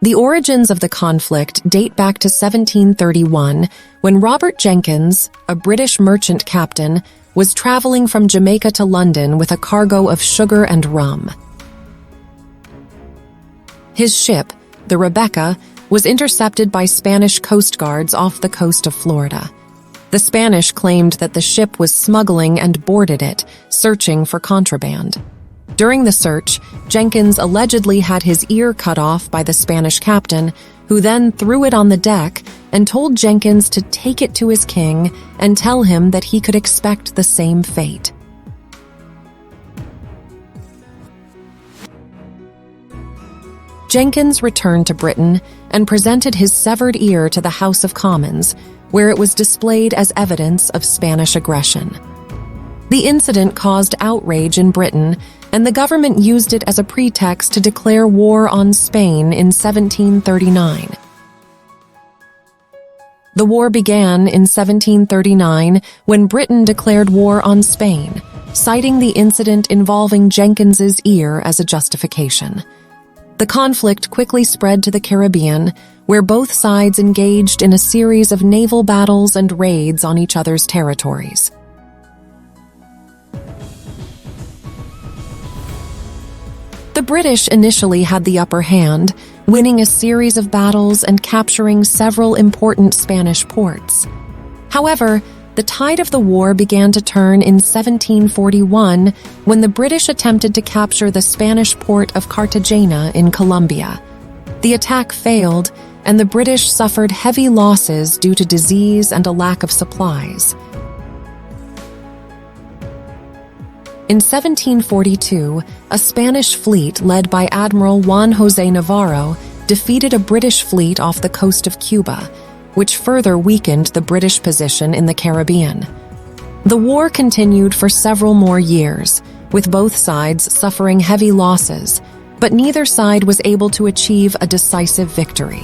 The origins of the conflict date back to 1731, when Robert Jenkins, a British merchant captain, was traveling from Jamaica to London with a cargo of sugar and rum. His ship, the Rebecca, was intercepted by Spanish coast guards off the coast of Florida. The Spanish claimed that the ship was smuggling and boarded it, searching for contraband. During the search, Jenkins allegedly had his ear cut off by the Spanish captain, who then threw it on the deck and told Jenkins to take it to his king and tell him that he could expect the same fate. Jenkins returned to Britain and presented his severed ear to the House of Commons, where it was displayed as evidence of Spanish aggression. The incident caused outrage in Britain, and the government used it as a pretext to declare war on Spain in 1739. The war began in 1739 when Britain declared war on Spain, citing the incident involving Jenkins's ear as a justification. The conflict quickly spread to the Caribbean, where both sides engaged in a series of naval battles and raids on each other's territories. The British initially had the upper hand, winning a series of battles and capturing several important Spanish ports. However, the tide of the war began to turn in 1741 when the British attempted to capture the Spanish port of Cartagena in Colombia. The attack failed, and the British suffered heavy losses due to disease and a lack of supplies. In 1742, a Spanish fleet led by Admiral Juan José Navarro defeated a British fleet off the coast of Cuba, which further weakened the British position in the Caribbean. The war continued for several more years, with both sides suffering heavy losses, but neither side was able to achieve a decisive victory.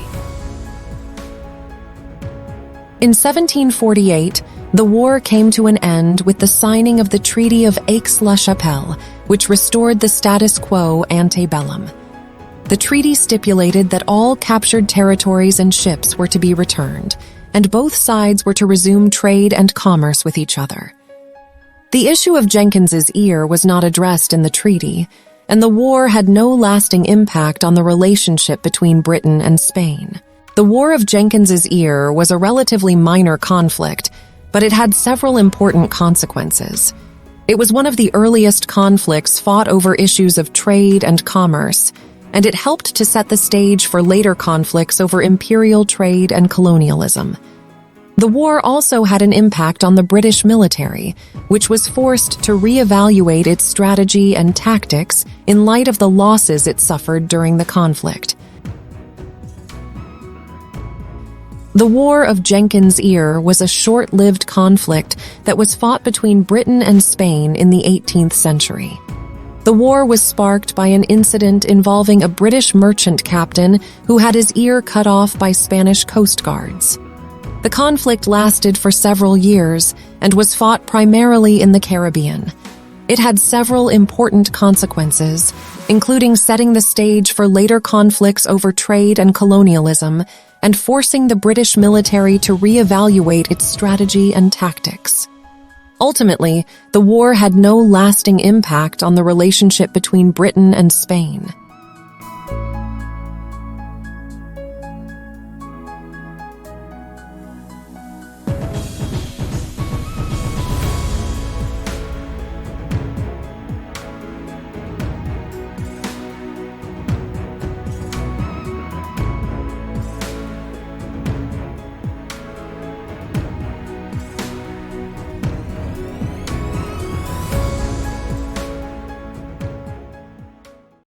In 1748, the war came to an end with the signing of the Treaty of Aix-la-Chapelle, which restored the status quo ante bellum. The treaty stipulated that all captured territories and ships were to be returned, and both sides were to resume trade and commerce with each other. The issue of Jenkins's ear was not addressed in the treaty, and the war had no lasting impact on the relationship between Britain and Spain. The War of Jenkins's Ear was a relatively minor conflict, but it had several important consequences. It was one of the earliest conflicts fought over issues of trade and commerce, and it helped to set the stage for later conflicts over imperial trade and colonialism. The war also had an impact on the British military, which was forced to reevaluate its strategy and tactics in light of the losses it suffered during the conflict. The War of Jenkins's Ear was a short-lived conflict that was fought between Britain and Spain in the 18th century. The war was sparked by an incident involving a British merchant captain who had his ear cut off by Spanish coast guards. The conflict lasted for several years and was fought primarily in the Caribbean. It had several important consequences, including setting the stage for later conflicts over trade and colonialism, and forcing the British military to reevaluate its strategy and tactics. Ultimately, the war had no lasting impact on the relationship between Britain and Spain.